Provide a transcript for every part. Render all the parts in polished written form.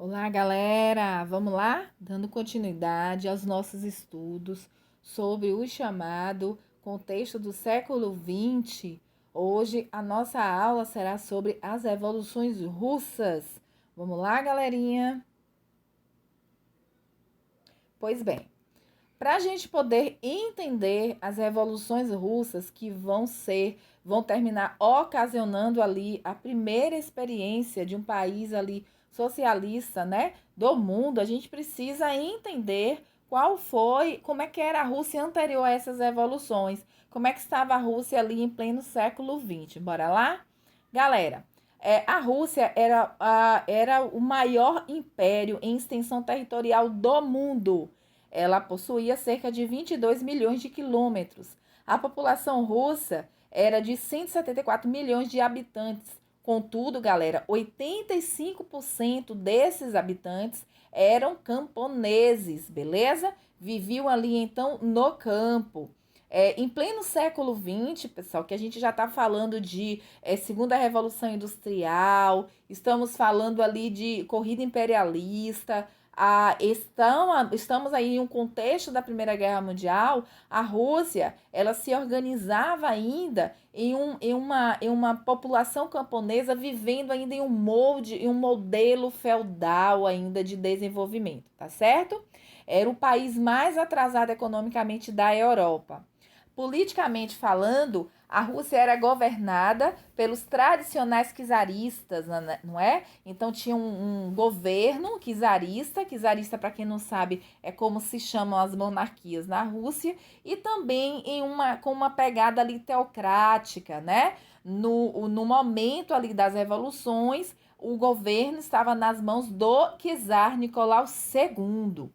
Olá, galera! Vamos lá? Dando continuidade aos nossos estudos sobre o chamado contexto do século XX. Hoje a nossa aula será sobre as revoluções russas. Vamos lá, galerinha? Pois bem, para a gente poder entender as revoluções russas que vão terminar ocasionando ali a primeira experiência de um país ali socialista, né, do mundo, a gente precisa entender como é que era a Rússia anterior a essas revoluções, como é que estava a Rússia ali em pleno século XX. Bora lá? Galera, a Rússia era o maior império em extensão territorial do mundo. Ela possuía cerca de 22 milhões de quilômetros. A população russa era de 174 milhões de habitantes. Contudo, galera, 85% desses habitantes eram camponeses, beleza? Viviam ali então no campo. Em pleno século XX, pessoal, que a gente já está falando de Segunda Revolução Industrial, estamos falando ali de corrida imperialista, estamos aí em um contexto da Primeira Guerra Mundial. A Rússia ela se organizava ainda em uma população camponesa vivendo ainda em um modelo feudal ainda de desenvolvimento, tá certo? Era o país mais atrasado economicamente da Europa. Politicamente falando, a Rússia era governada pelos tradicionais czaristas, não é? Então tinha um governo czarista, para quem não sabe é como se chamam as monarquias na Rússia, e também com uma pegada ali teocrática, né? No momento ali das revoluções, o governo estava nas mãos do czar Nicolau II.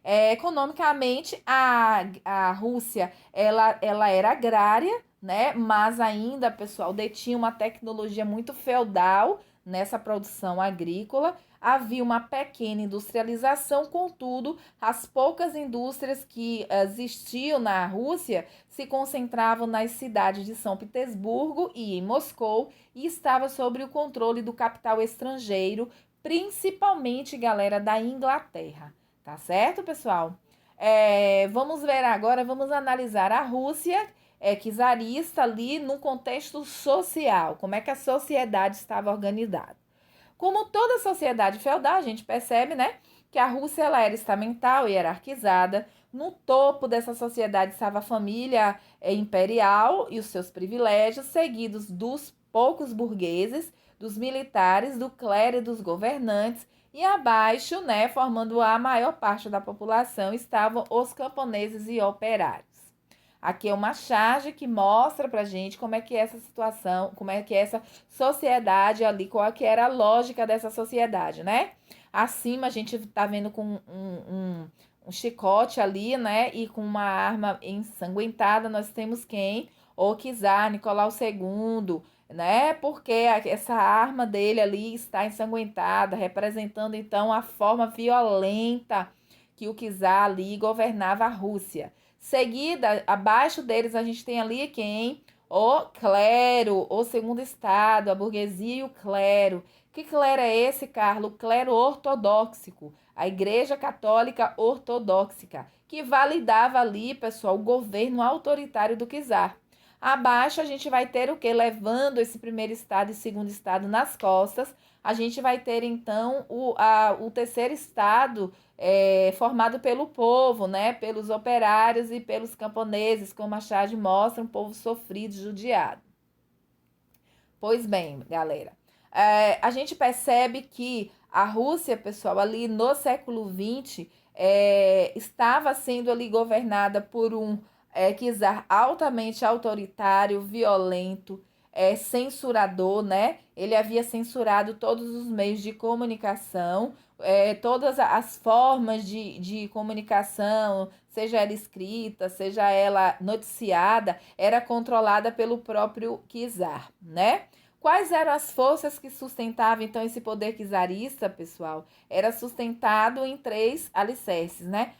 Economicamente, a Rússia ela era agrária, né? Mas ainda, pessoal, detinha uma tecnologia muito feudal nessa produção agrícola. Havia uma pequena industrialização, contudo, as poucas indústrias que existiam na Rússia se concentravam nas cidades de São Petersburgo e em Moscou e estava sob o controle do capital estrangeiro, principalmente, galera, da Inglaterra. Tá certo, pessoal? Vamos ver agora, vamos analisar a Rússia czarista ali no contexto social, como é que a sociedade estava organizada. Como toda sociedade feudal, a gente percebe, né, que a Rússia ela era estamental e hierarquizada. No topo dessa sociedade estava a família imperial e os seus privilégios, seguidos dos poucos burgueses, dos militares, do clero e dos governantes. E abaixo, né, formando a maior parte da população, estavam os camponeses e operários. Aqui é uma charge que mostra pra gente como é que é essa situação, como é que é essa sociedade ali, qual que era a lógica dessa sociedade, né? Acima a gente tá vendo com um chicote ali, né? E com uma arma ensanguentada, nós temos quem? O czar Nicolau II, né? Porque essa arma dele ali está ensanguentada, representando então a forma violenta que o czar ali governava a Rússia. Seguida, abaixo deles, a gente tem ali quem? O clero, o segundo estado, a burguesia e o clero. Que clero é esse, Carlos? O clero ortodoxo, a Igreja Católica Ortodoxa, que validava ali, pessoal, o governo autoritário do czar. Abaixo a gente vai ter o que? Levando esse primeiro estado e segundo estado nas costas, a gente vai ter então o terceiro estado formado pelo povo, né? Pelos operários e pelos camponeses, como a charge mostra, um povo sofrido, judiado. Pois bem, galera, a gente percebe que a Rússia, pessoal, ali no século XX, estava sendo ali governada por um czar altamente autoritário, violento, censurador, né? Ele havia censurado todos os meios de comunicação, todas as formas de comunicação, seja ela escrita, seja ela noticiada, era controlada pelo próprio czar, né? Quais eram as forças que sustentavam então esse poder czarista, pessoal? Era sustentado em três alicerces, né?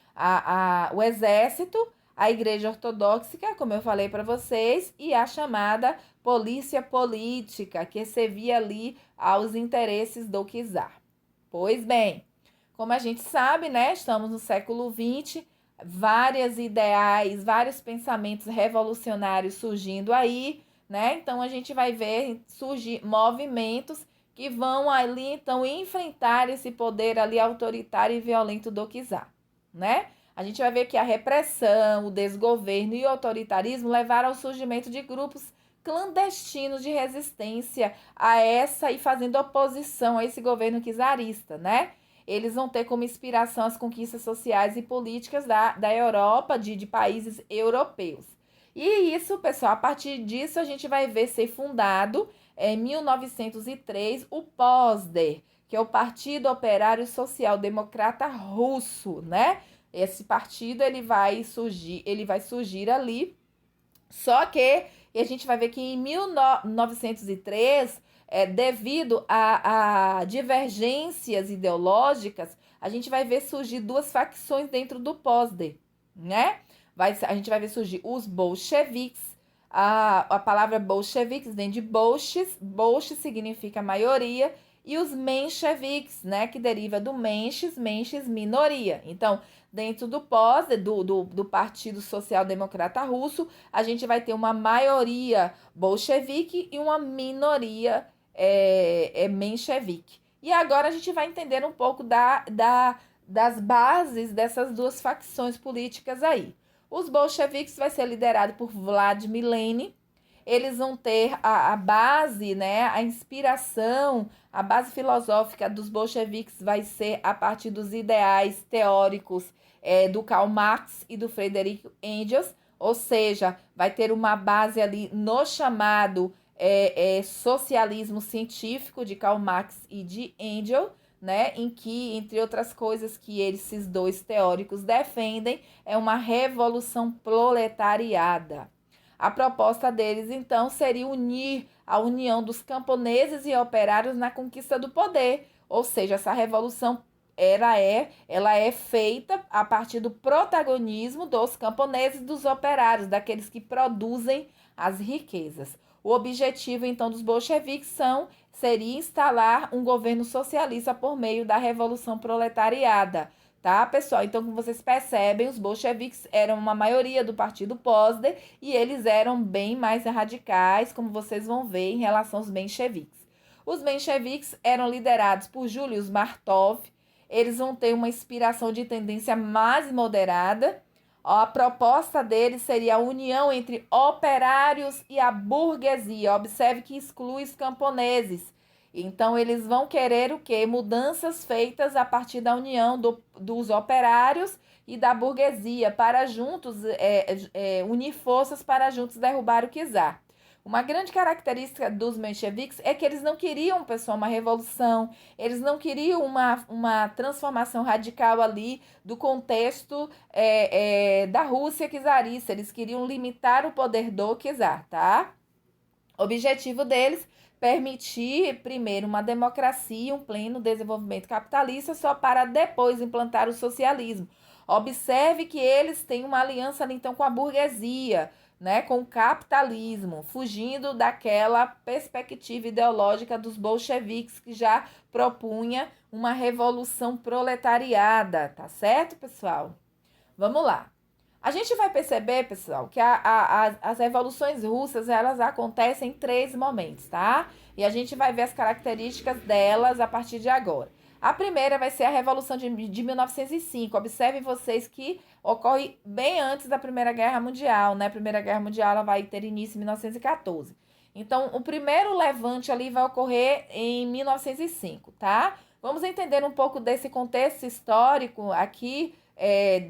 O exército, a igreja ortodoxa, como eu falei para vocês, e a chamada polícia política, que servia ali aos interesses do czar. Pois bem, Como a gente sabe, né, estamos no século XX, vários ideais, vários pensamentos revolucionários surgindo aí, né? Então a gente vai ver surgir movimentos que vão ali então enfrentar esse poder ali autoritário e violento do czar, né? A gente vai ver que a repressão, o desgoverno e o autoritarismo levaram ao surgimento de grupos clandestinos de resistência a essa e fazendo oposição a esse governo czarista, né? Eles vão ter como inspiração as conquistas sociais e políticas da Europa, de países europeus. E isso, pessoal, a partir disso a gente vai ver ser fundado em 1903 o POSDER, que é o Partido Operário Social Democrata Russo, né? Esse partido ele vai surgir ali, só que a gente vai ver que em 1903 devido a divergências ideológicas, a gente vai ver surgir duas facções dentro do POSDER, né? A gente vai ver surgir os bolcheviques. A palavra bolcheviques vem de bolches, bolche significa maioria, e os mencheviques, né, que deriva do menches, menches minoria. Então, dentro do POSDER, do Partido Social Democrata Russo, a gente vai ter uma maioria bolchevique e uma minoria menchevique. E agora a gente vai entender um pouco das bases dessas duas facções políticas aí. Os bolcheviques vai ser liderado por Vladimir Lenin. Eles vão ter a base, né, a inspiração, a base filosófica dos bolcheviques vai ser a partir dos ideais teóricos do Karl Marx e do Friedrich Engels, ou seja, vai ter uma base ali no chamado socialismo científico de Karl Marx e de Engels, né, em que, entre outras coisas que esses dois teóricos defendem, é uma revolução proletariada. A proposta deles, então, seria unir a união dos camponeses e operários na conquista do poder, ou seja, essa revolução ela é feita a partir do protagonismo dos camponeses e dos operários, daqueles que produzem as riquezas. O objetivo, então, dos bolcheviques seria instalar um governo socialista por meio da Revolução Proletariada, tá, pessoal? Então, como vocês percebem, os bolcheviques eram uma maioria do partido POSDER e eles eram bem mais radicais, como vocês vão ver, em relação aos mencheviques. Os mencheviques eram liderados por Julius Martov. Eles vão ter uma inspiração de tendência mais moderada. A proposta deles seria a união entre operários e a burguesia. Observe que exclui os camponeses. Então, eles vão querer o quê? Mudanças feitas a partir da união dos operários e da burguesia, para juntos unir forças para juntos derrubar o czar. Uma grande característica dos mencheviques é que eles não queriam, pessoal, uma revolução, eles não queriam uma transformação radical ali do contexto da Rússia czarista, eles queriam limitar o poder do czar, tá? O objetivo deles permitir, primeiro, uma democracia e um pleno desenvolvimento capitalista, só para depois implantar o socialismo. Observe que eles têm uma aliança, então, com a burguesia, né, com o capitalismo, fugindo daquela perspectiva ideológica dos bolcheviques, que já propunha uma revolução proletariada, tá certo, pessoal? Vamos lá. A gente vai perceber, pessoal, que as revoluções russas, elas acontecem em 3 momentos, tá? E a gente vai ver as características delas a partir de agora. A primeira vai ser a Revolução de 1905. Observem vocês que ocorre bem antes da Primeira Guerra Mundial, né? A Primeira Guerra Mundial ela vai ter início em 1914. Então, o primeiro levante ali vai ocorrer em 1905, tá? Vamos entender um pouco desse contexto histórico aqui,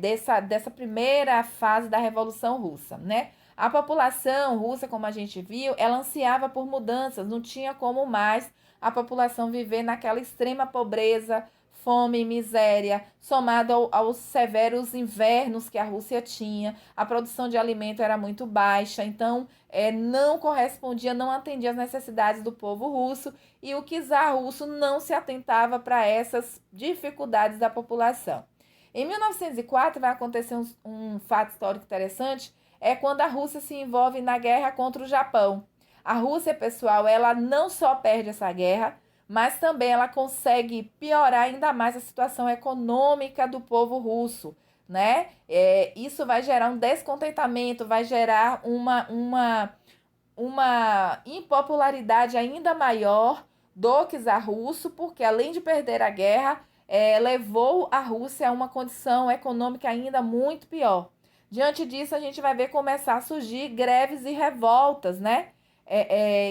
dessa primeira fase da Revolução Russa, né? A população russa, como a gente viu, ela ansiava por mudanças, não tinha como mais a população viver naquela extrema pobreza, fome e miséria, somado aos severos invernos que a Rússia tinha. A produção de alimento era muito baixa, então não correspondia, não atendia às necessidades do povo russo, e o czar russo não se atentava para essas dificuldades da população. Em 1904 vai acontecer um fato histórico interessante, é quando a Rússia se envolve na guerra contra o Japão. A Rússia, pessoal, ela não só perde essa guerra, mas também ela consegue piorar ainda mais a situação econômica do povo russo, né? Isso vai gerar um descontentamento, vai gerar uma impopularidade ainda maior do czar russo, porque além de perder a guerra, levou a Rússia a uma condição econômica ainda muito pior. Diante disso, a gente vai ver começar a surgir greves e revoltas, né?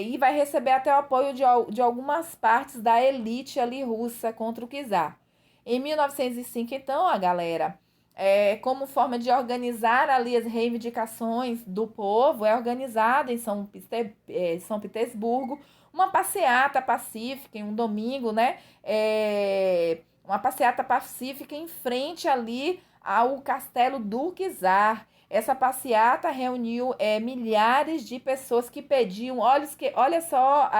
E vai receber até o apoio de algumas partes da elite ali russa contra o czar. Em 1905, então, a galera, como forma de organizar ali as reivindicações do povo, é organizada em São Petersburgo uma passeata pacífica em um domingo, né? Uma passeata pacífica em frente ali ao castelo do czar. Essa passeata reuniu milhares de pessoas que pediam, olha só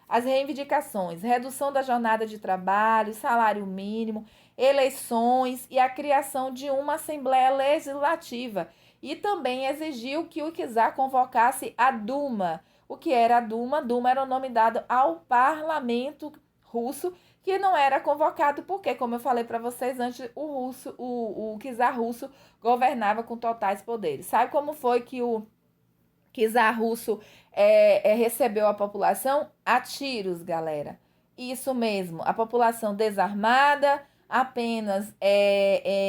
as reivindicações: redução da jornada de trabalho, salário mínimo, eleições e a criação de uma Assembleia Legislativa. E também exigiu que o czar convocasse a Duma. O que era a Duma? Duma era o nome dado ao parlamento russo, que não era convocado porque, como eu falei para vocês antes, o czar russo governava com totais poderes. Sabe como foi que o czar russo recebeu a população? A tiros, galera. Isso mesmo, a população desarmada, apenas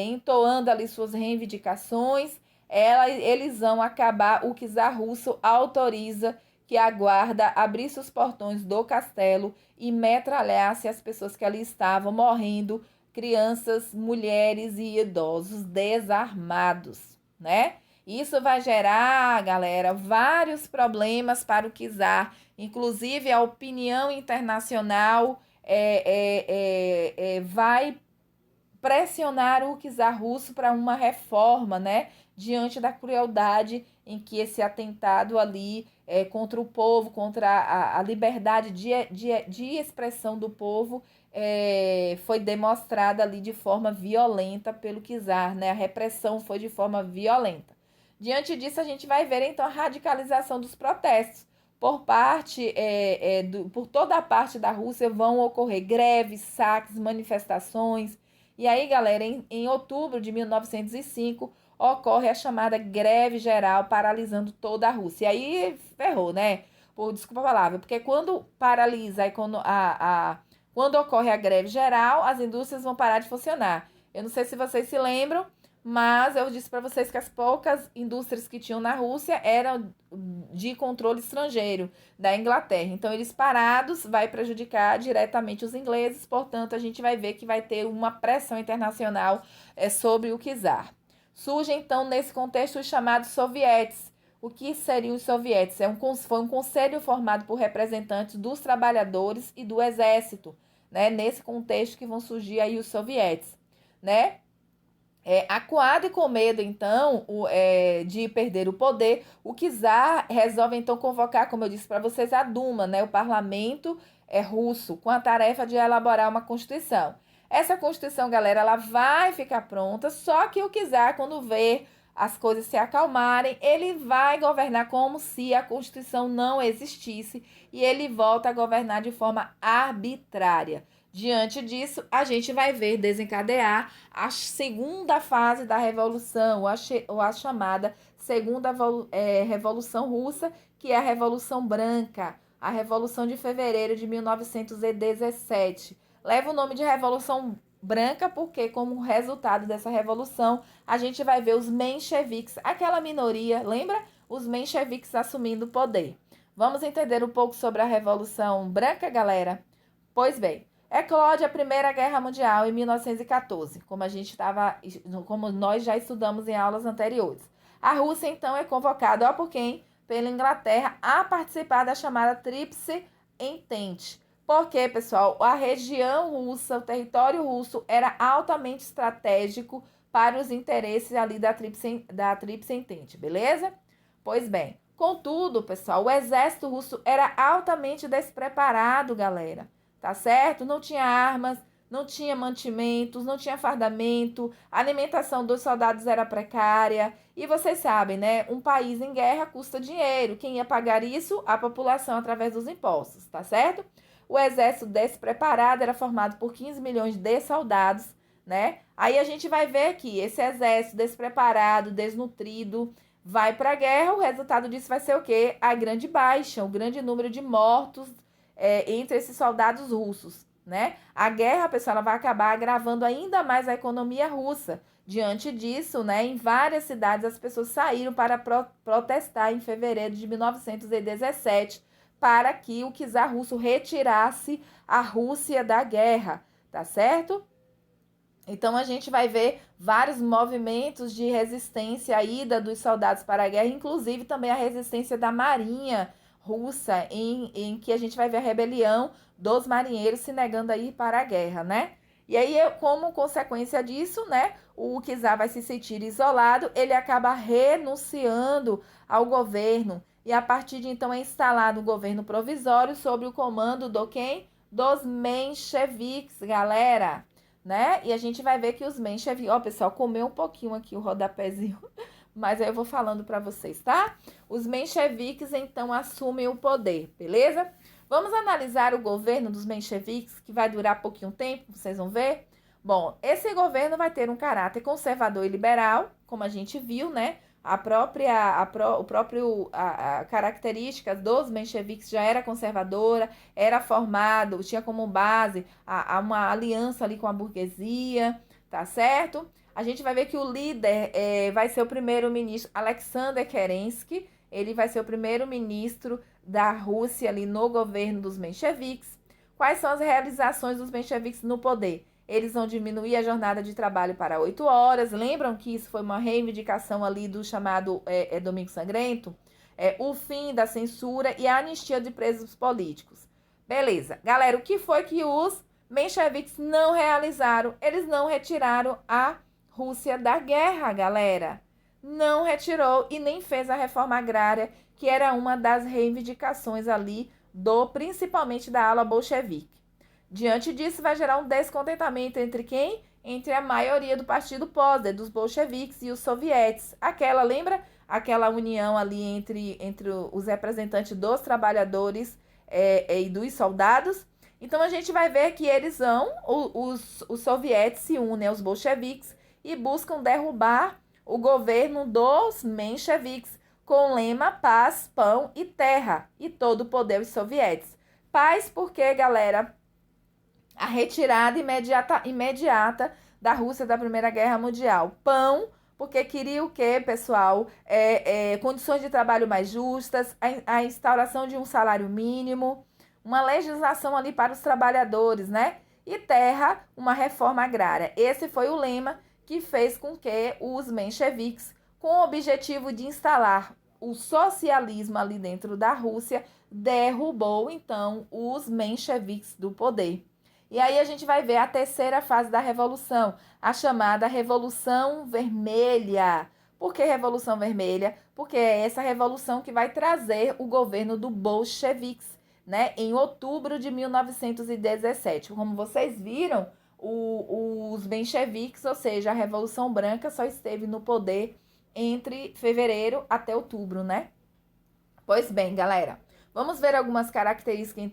entoando ali suas reivindicações, eles vão acabar. O czar russo autoriza que a guarda abrisse os portões do castelo e metralhasse as pessoas que ali estavam, morrendo crianças, mulheres e idosos desarmados, né? Isso vai gerar, galera, vários problemas para o czar, inclusive a opinião internacional vai pressionar o czar russo para uma reforma, né? Diante da crueldade em que esse atentado ali contra o povo, contra a liberdade de expressão do povo, foi demonstrada ali de forma violenta pelo czar, né? A repressão foi de forma violenta. Diante disso, a gente vai ver, então, a radicalização dos protestos. Por toda a parte da Rússia vão ocorrer greves, saques, manifestações. E aí, galera, em outubro de 1905, ocorre a chamada greve geral, paralisando toda a Rússia. E aí, ferrou, né? Desculpa a palavra, porque quando paralisa quando ocorre a greve geral, as indústrias vão parar de funcionar. Eu não sei se vocês se lembram, mas eu disse para vocês que as poucas indústrias que tinham na Rússia eram de controle estrangeiro, da Inglaterra. Então, eles parados vai prejudicar diretamente os ingleses, portanto, a gente vai ver que vai ter uma pressão internacional sobre o czar. Surge, então, nesse contexto, os chamados sovietes. O que seriam os sovietes? Foi um conselho formado por representantes dos trabalhadores e do exército, né? Nesse contexto que vão surgir aí os sovietes, né? Acuado e com medo, então, de perder o poder, o czar resolve, então, convocar, como eu disse para vocês, a Duma, né, o parlamento russo, com a tarefa de elaborar uma constituição. Essa constituição, galera, ela vai ficar pronta, só que o czar, quando vê as coisas se acalmarem, ele vai governar como se a constituição não existisse e ele volta a governar de forma arbitrária. Diante disso, a gente vai ver desencadear a segunda fase da Revolução, ou a chamada Segunda Revolução Russa, que é a Revolução Branca, a Revolução de Fevereiro de 1917. Leva o nome de Revolução Branca porque, como resultado dessa revolução, a gente vai ver os mencheviques, aquela minoria, lembra? Os mencheviques assumindo o poder. Vamos entender um pouco sobre a Revolução Branca, galera? Pois bem, eclode a Primeira Guerra Mundial em 1914, como nós já estudamos em aulas anteriores. A Rússia, então, é convocada, por quem? Pela Inglaterra, a participar da chamada Tríplice Entente. Porque, pessoal, a região russa, o território russo, era altamente estratégico para os interesses ali da Tríplice Entente, beleza? Pois bem, contudo, pessoal, o exército russo era altamente despreparado, galera. Tá certo? Não tinha armas, não tinha mantimentos, não tinha fardamento, a alimentação dos soldados era precária. E vocês sabem, né? Um país em guerra custa dinheiro. Quem ia pagar isso? A população através dos impostos, tá certo? O exército despreparado era formado por 15 milhões de soldados, né? Aí a gente vai ver que esse exército despreparado, desnutrido, vai para a guerra. O resultado disso vai ser o quê? A grande baixa, o grande número de mortos entre esses soldados russos, né? A guerra, pessoal, ela vai acabar agravando ainda mais a economia russa. Diante disso, né, em várias cidades as pessoas saíram para protestar em fevereiro de 1917 para que o czar russo retirasse a Rússia da guerra, tá certo? Então a gente vai ver vários movimentos de resistência, a ida dos soldados para a guerra, inclusive também a resistência da marinha russa, em que a gente vai ver a rebelião dos marinheiros se negando a ir para a guerra, né? E aí, como consequência disso, né, o czar vai se sentir isolado, ele acaba renunciando ao governo, e a partir de então é instalado um governo provisório sob o comando do quem? Dos mencheviques, galera, né? E a gente vai ver que os mencheviques, ó, pessoal, comeu um pouquinho aqui o rodapézinho, mas aí eu vou falando para vocês, tá? Os mencheviques então assumem o poder, beleza? Vamos analisar o governo dos mencheviques, que vai durar pouquinho tempo, vocês vão ver. Bom, esse governo vai ter um caráter conservador e liberal, como a gente viu, né? A característica dos mencheviques já era conservadora, era formado, tinha como base uma aliança ali com a burguesia, tá certo? A gente vai ver que o líder vai ser o primeiro-ministro Alexander Kerensky, ele vai ser o primeiro-ministro da Rússia ali no governo dos mencheviques. Quais são as realizações dos mencheviques no poder? Eles vão diminuir a jornada de trabalho para 8 horas. Lembram que isso foi uma reivindicação ali do chamado Domingo Sangrento? O fim da censura e a anistia de presos políticos. Beleza. Galera, o que foi que os mencheviques não realizaram? Eles não retiraram a Rússia da guerra, galera. Não retirou e nem fez a reforma agrária, que era uma das reivindicações ali principalmente da ala bolchevique. Diante disso, vai gerar um descontentamento entre quem? Entre a maioria do partido Posder, dos bolcheviques e os sovietes. Lembra? Aquela união ali entre os representantes dos trabalhadores e dos soldados. Então, a gente vai ver que os sovietes se unem aos bolcheviques e buscam derrubar o governo dos mencheviques, com o lema paz, pão e terra, e todo o poder aos sovietes. Paz porque, galera, a retirada imediata da Rússia da Primeira Guerra Mundial. Pão, porque queria o quê, pessoal? Condições de trabalho mais justas, a instauração de um salário mínimo, uma legislação ali para os trabalhadores, né? E terra, uma reforma agrária. Esse foi o lema que fez com que os mencheviques, com o objetivo de instalar o socialismo ali dentro da Rússia, derrubou, então, os mencheviques do poder. E aí a gente vai ver a terceira fase da Revolução, a chamada Revolução Vermelha. Por que Revolução Vermelha? Porque é essa revolução que vai trazer o governo do bolcheviques, né, em outubro de 1917. Como vocês viram, os mencheviques, ou seja, a Revolução Branca, só esteve no poder entre fevereiro até outubro, né? Pois bem, galera, vamos ver algumas características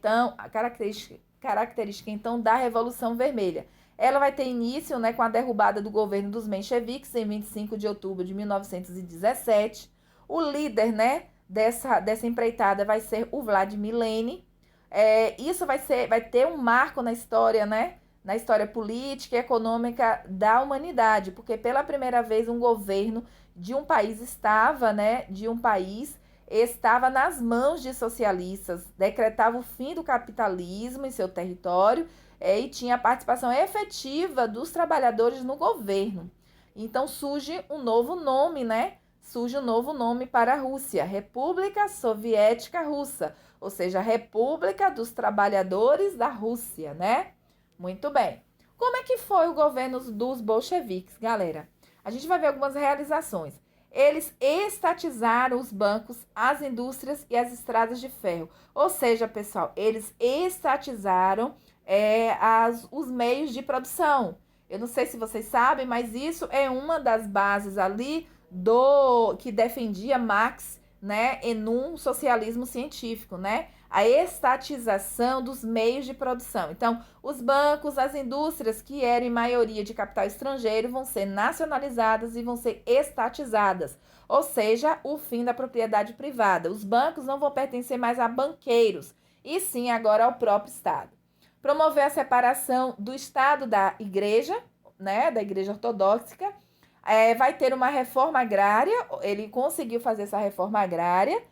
então da Revolução Vermelha. Ela vai ter início, né, com a derrubada do governo dos mencheviques em 25 de outubro de 1917. O líder, né, dessa empreitada vai ser o Vladimir Lenin. Isso vai ter um marco na história, né? Na história política e econômica da humanidade, porque pela primeira vez um governo de um país estava nas mãos de socialistas, decretava o fim do capitalismo em seu território e tinha a participação efetiva dos trabalhadores no governo. Então surge um novo nome, né? Surge um novo nome para a Rússia, República Soviética Russa, ou seja, República dos Trabalhadores da Rússia, né? Muito bem. Como é que foi o governo dos bolcheviques, galera? A gente vai ver algumas realizações. Eles estatizaram os bancos, as indústrias e as estradas de ferro. Ou seja, pessoal, eles estatizaram os meios de produção. Eu não sei se vocês sabem, mas isso é uma das bases ali que defendia Marx, né, em um socialismo científico, né? a estatização dos meios de produção. Então, os bancos, as indústrias que eram em maioria de capital estrangeiro vão ser nacionalizadas e vão ser estatizadas, ou seja, o fim da propriedade privada. Os bancos não vão pertencer mais a banqueiros, e sim agora ao próprio Estado. Promover a separação do Estado da Igreja, né, da Igreja Ortodoxa. Vai ter uma reforma agrária, ele conseguiu fazer essa reforma agrária,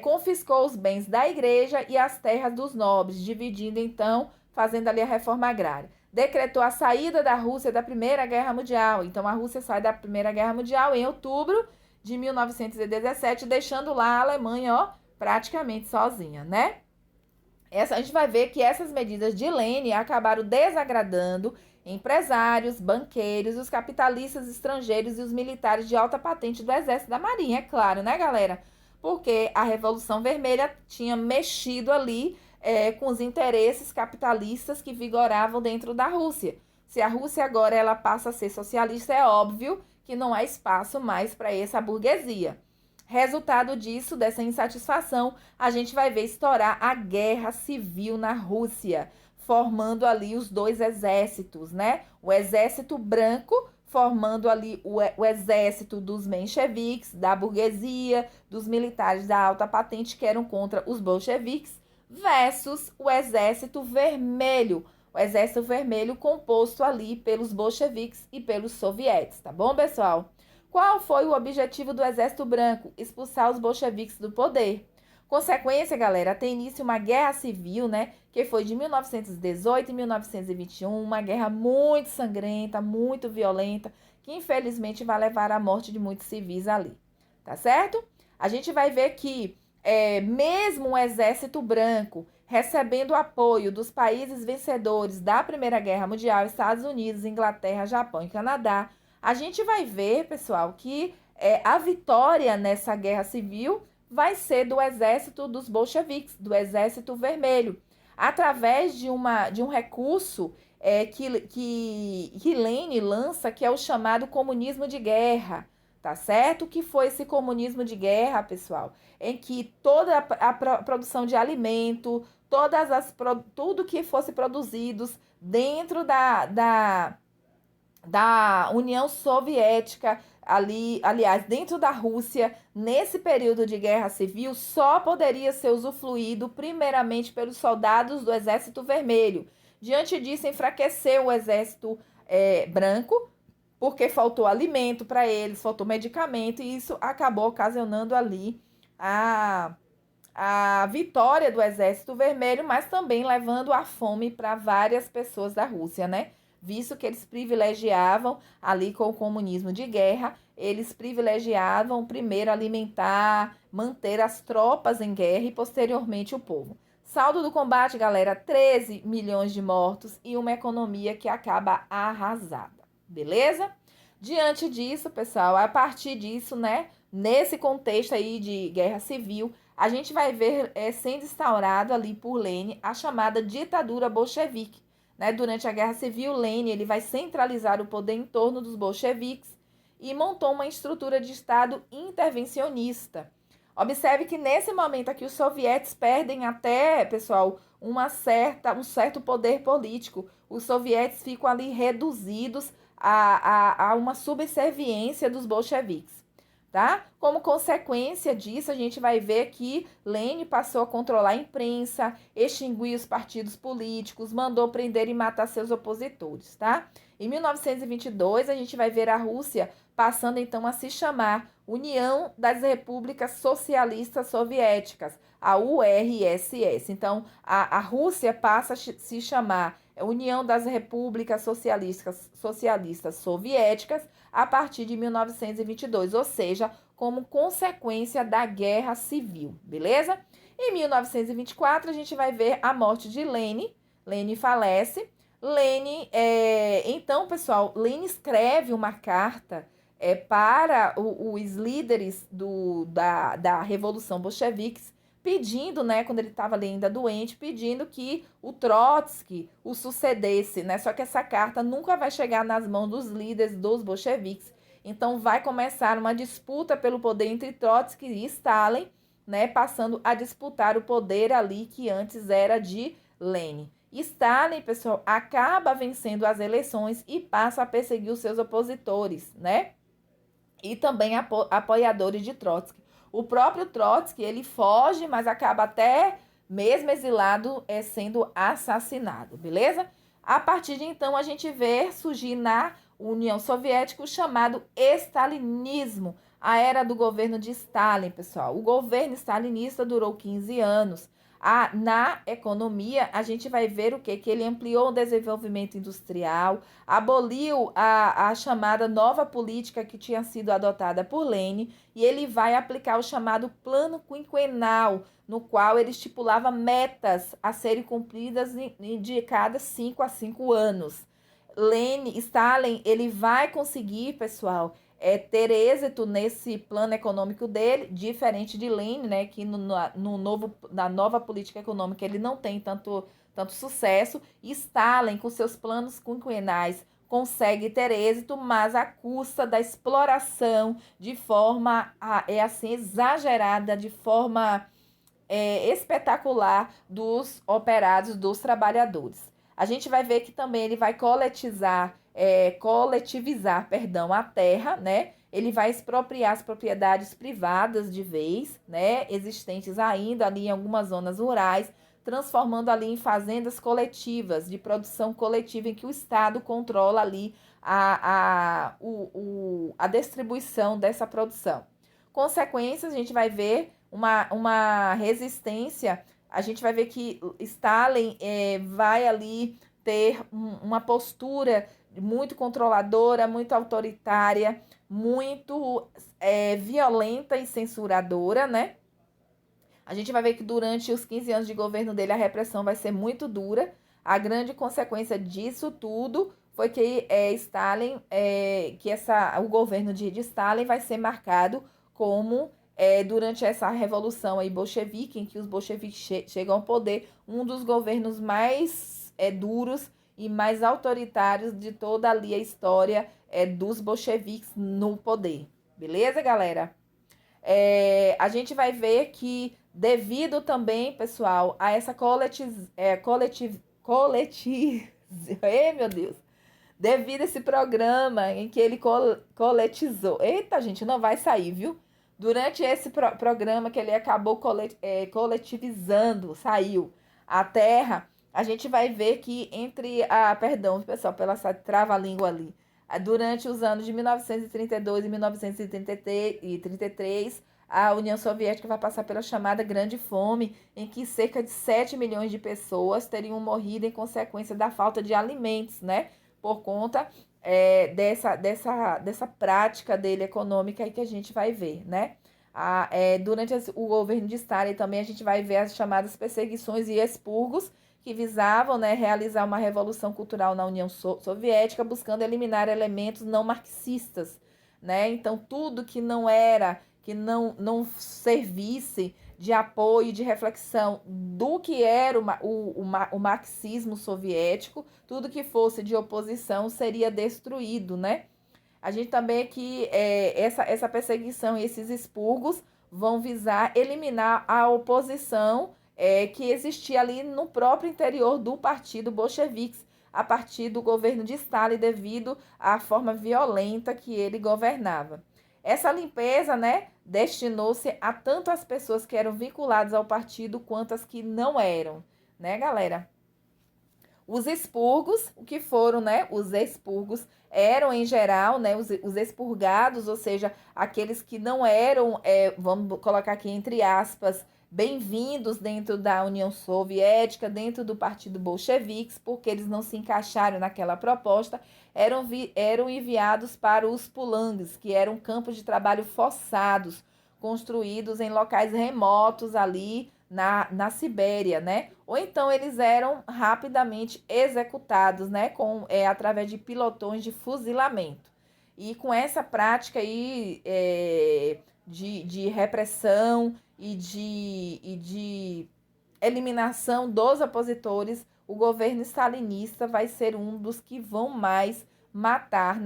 confiscou os bens da igreja e as terras dos nobres, dividindo então, fazendo ali a reforma agrária. Decretou a saída da Rússia da Primeira Guerra Mundial. Então, a Rússia sai da Primeira Guerra Mundial em outubro de 1917, deixando lá a Alemanha, ó, praticamente sozinha, né? A gente vai ver que essas medidas de Lênin acabaram desagradando empresários, banqueiros, os capitalistas estrangeiros e os militares de alta patente do Exército e da Marinha, é claro, né, galera? Porque a Revolução Vermelha tinha mexido ali com os interesses capitalistas que vigoravam dentro da Rússia. Se a Rússia agora ela passa a ser socialista, é óbvio que não há espaço mais para essa burguesia. Resultado disso, dessa insatisfação, a gente vai ver estourar a guerra civil na Rússia, formando ali os dois exércitos, né? O exército branco, formando ali o exército dos mencheviques, da burguesia, dos militares da alta patente que eram contra os bolcheviques, versus o exército vermelho composto ali pelos bolcheviques e pelos sovietes, tá bom, pessoal? Qual foi o objetivo do Exército Branco? Expulsar os bolcheviques do poder. Consequência, galera, tem início uma guerra civil, né? Que foi de 1918 e 1921, uma guerra muito sangrenta, muito violenta, que infelizmente vai levar à morte de muitos civis ali, tá certo? A gente vai ver que mesmo o Exército Branco recebendo apoio dos países vencedores da Primeira Guerra Mundial, Estados Unidos, Inglaterra, Japão e Canadá, a gente vai ver, pessoal, que a vitória nessa guerra civil vai ser do exército dos bolcheviques, do Exército Vermelho, através de um recurso que Lenin lança, que é o chamado comunismo de guerra, tá certo? O que foi esse comunismo de guerra, pessoal? Em que toda a produção de alimento, tudo que fosse produzido dentro da União Soviética, aliás, dentro da Rússia, nesse período de guerra civil, só poderia ser usufruído primeiramente pelos soldados do Exército Vermelho. Diante disso, enfraqueceu o Exército Branco, porque faltou alimento para eles, faltou medicamento, e isso acabou ocasionando ali a vitória do Exército Vermelho, mas também levando a fome para várias pessoas da Rússia, né? Visto que eles privilegiavam ali com o comunismo de guerra, eles privilegiavam primeiro alimentar, manter as tropas em guerra e posteriormente o povo. Saldo do combate, galera, 13 milhões de mortos e uma economia que acaba arrasada, beleza? Diante disso, pessoal, a partir disso, né, nesse contexto aí de guerra civil, a gente vai ver sendo instaurado ali por Lenin a chamada ditadura bolchevique. Né? Durante a Guerra Civil, Lenin ele vai centralizar o poder em torno dos bolcheviques e montou uma estrutura de Estado intervencionista. Observe que nesse momento aqui os sovietes perdem até, pessoal, um certo poder político. Os sovietes ficam ali reduzidos a uma subserviência dos bolcheviques. Tá? Como consequência disso, a gente vai ver que Lenin passou a controlar a imprensa, extinguir os partidos políticos, mandou prender e matar seus opositores, tá? Em 1922, a gente vai ver a Rússia passando então a se chamar União das Repúblicas Socialistas Soviéticas, a URSS. Então, a Rússia passa a se chamar União das Repúblicas Socialistas Soviéticas a partir de 1922, ou seja, como consequência da Guerra Civil, beleza? Em 1924, a gente vai ver a morte de Lenin. Lenin falece. Então, pessoal, Lenin escreve uma carta para os líderes da Revolução Bolcheviques, pedindo, né, quando ele estava ali ainda doente, pedindo que o Trotsky o sucedesse, né? Só que essa carta nunca vai chegar nas mãos dos líderes dos bolcheviques. Então vai começar uma disputa pelo poder entre Trotsky e Stalin, né, passando a disputar o poder ali que antes era de Lenin. Stalin, pessoal, acaba vencendo as eleições e passa a perseguir os seus opositores, né? E também apoiadores de Trotsky. O próprio Trotsky, ele foge, mas acaba até mesmo exilado, sendo assassinado, beleza? A partir de então, a gente vê surgir na União Soviética o chamado stalinismo, a era do governo de Stalin, pessoal. O governo stalinista durou 15 anos. Na economia, a gente vai ver o quê? Que ele ampliou o desenvolvimento industrial, aboliu a chamada nova política que tinha sido adotada por Lenin, e ele vai aplicar o chamado plano quinquenal, no qual ele estipulava metas a serem cumpridas de cada 5 a 5 anos. Stalin, ele vai conseguir, pessoal, ter êxito nesse plano econômico dele, diferente de Lenin, né, que na nova política econômica ele não tem tanto sucesso. Stalin, com seus planos quinquenais, consegue ter êxito, mas à custa da exploração de forma assim exagerada, de forma espetacular dos operados, dos trabalhadores. A gente vai ver que também ele vai coletivizar, perdão, a terra, né? Ele vai expropriar as propriedades privadas de vez, né? Existentes ainda ali em algumas zonas rurais, transformando ali em fazendas coletivas, de produção coletiva, em que o Estado controla ali a distribuição dessa produção. Consequências, a gente vai ver uma resistência. A gente vai ver que Stalin vai ali ter uma postura muito controladora, muito autoritária, muito violenta e censuradora, né? A gente vai ver que durante os 15 anos de governo dele a repressão vai ser muito dura. A grande consequência disso tudo foi que Stalin, o governo de Stalin vai ser marcado como durante essa revolução aí bolchevique, em que os bolcheviques chegam ao poder, um dos governos mais duros e mais autoritários de toda ali a história dos bolcheviques no poder. Beleza, galera? A gente vai ver que devido também, pessoal, a essa Ei, meu Deus! Devido a esse programa em que ele coletizou. Eita, gente, não vai sair, viu? Durante esse programa que ele acabou coletivizando, saiu a Terra, a gente vai ver que perdão, pessoal, pela essa trava-língua ali. Durante os anos de 1932 e 1933, a União Soviética vai passar pela chamada Grande Fome, em que cerca de 7 milhões de pessoas teriam morrido em consequência da falta de alimentos, né? Por conta dessa prática dele econômica aí que a gente vai ver, né? Durante o governo de Stalin também a gente vai ver as chamadas perseguições e expurgos que visavam, né, realizar uma revolução cultural na União Soviética, buscando eliminar elementos não marxistas, né? Então, tudo que não servisse de apoio, de reflexão do que era o marxismo soviético, tudo que fosse de oposição seria destruído, né? A gente também que essa perseguição e esses expurgos vão visar eliminar a oposição que existia ali no próprio interior do partido bolchevique, a partir do governo de Stalin, devido à forma violenta que ele governava. Essa limpeza, né, destinou-se a tanto as pessoas que eram vinculadas ao partido quanto as que não eram, né, galera? Os expurgos, o que foram, né? Os expurgos eram, em geral, né? Os expurgados, ou seja, aqueles que não eram, vamos colocar aqui entre aspas, bem-vindos dentro da União Soviética, dentro do Partido Bolcheviques, porque eles não se encaixaram naquela proposta, eram enviados para os pulangues, que eram campos de trabalho forçados, construídos em locais remotos ali na Sibéria, né? Ou então eles eram rapidamente executados, né? Através de pilotões de fuzilamento. E com essa prática aí de repressão e de eliminação dos opositores, o governo stalinista vai ser um dos que vão mais matar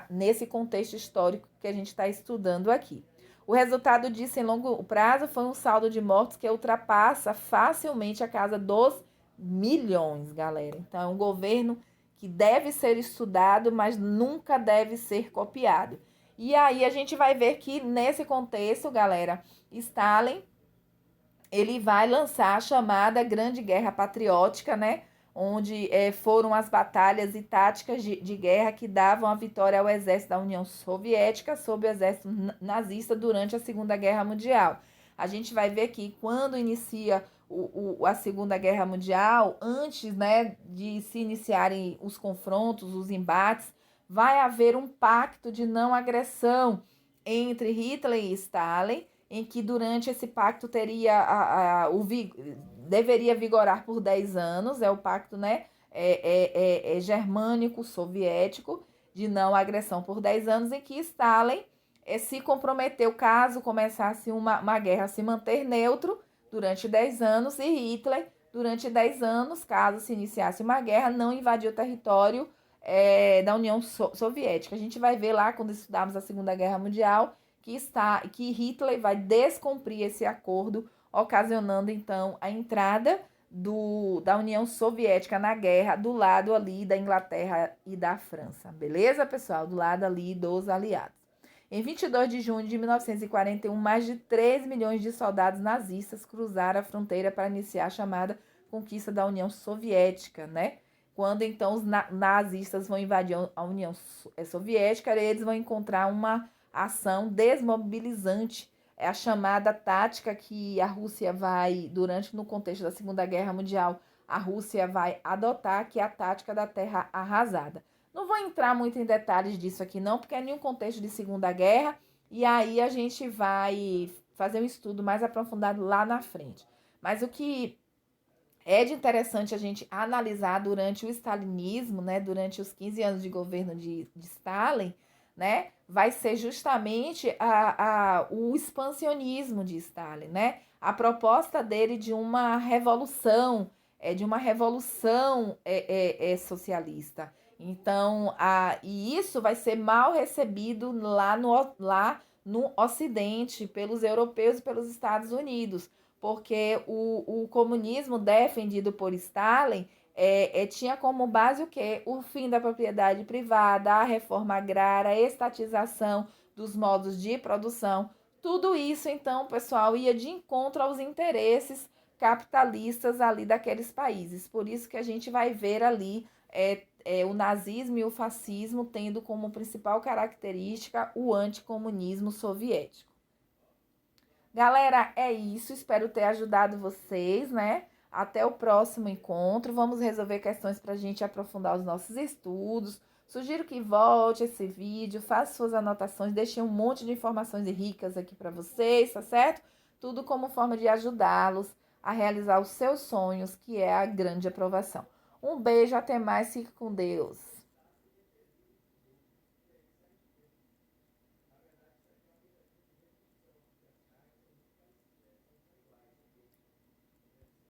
nesse contexto histórico que a gente está estudando aqui. O resultado disso em longo prazo foi um saldo de mortos que ultrapassa facilmente a casa dos milhões, galera. Então, é um governo que deve ser estudado, mas nunca deve ser copiado. E aí a gente vai ver que nesse contexto, galera, Stalin ele vai lançar a chamada Grande Guerra Patriótica, né? Onde foram as batalhas e táticas de guerra que davam a vitória ao exército da União Soviética sobre o exército nazista durante a Segunda Guerra Mundial. A gente vai ver que quando inicia a Segunda Guerra Mundial, antes, né, de se iniciarem os confrontos, os embates, vai haver um pacto de não agressão entre Hitler e Stalin, em que durante esse pacto teria deveria vigorar por 10 anos, é o pacto, né, germânico-soviético de não agressão por 10 anos, em que Stalin se comprometeu, caso começasse uma guerra, a se manter neutro durante 10 anos, e Hitler, durante 10 anos, caso se iniciasse uma guerra, não invadir o território da União Soviética. A gente vai ver lá, quando estudarmos a Segunda Guerra Mundial, que Hitler vai descumprir esse acordo, ocasionando então a entrada da União Soviética na guerra do lado ali da Inglaterra e da França. Beleza, pessoal? Do lado ali dos aliados. Em 22 de junho de 1941, mais de 3 milhões de soldados nazistas cruzaram a fronteira para iniciar a chamada conquista da União Soviética, né? Quando então os nazistas vão invadir a União Soviética, eles vão encontrar uma ação desmobilizante. É a chamada tática que a Rússia vai, no contexto da Segunda Guerra Mundial, a Rússia vai adotar, que é a tática da terra arrasada. Não vou entrar muito em detalhes disso aqui não, porque é em um contexto de Segunda Guerra, e aí a gente vai fazer um estudo mais aprofundado lá na frente. Mas o que é de interessante a gente analisar durante o stalinismo, né, durante os 15 anos de governo de Stalin, né, vai ser justamente o expansionismo de Stalin, né, a proposta dele de uma revolução, socialista. Então, e isso vai ser mal recebido lá no Ocidente, pelos europeus e pelos Estados Unidos, porque o comunismo defendido por Stalin tinha como base o quê? O fim da propriedade privada, a reforma agrária, a estatização dos modos de produção. Tudo isso, então, pessoal, ia de encontro aos interesses capitalistas ali daqueles países. Por isso que a gente vai ver ali o nazismo e o fascismo tendo como principal característica o anticomunismo soviético. Galera, é isso. Espero ter ajudado vocês, né? Até o próximo encontro. Vamos resolver questões para a gente aprofundar os nossos estudos. Sugiro que volte esse vídeo, faça suas anotações, deixe um monte de informações ricas aqui para vocês, tá certo? Tudo como forma de ajudá-los a realizar os seus sonhos, que é a grande aprovação. Um beijo, até mais, fique com Deus.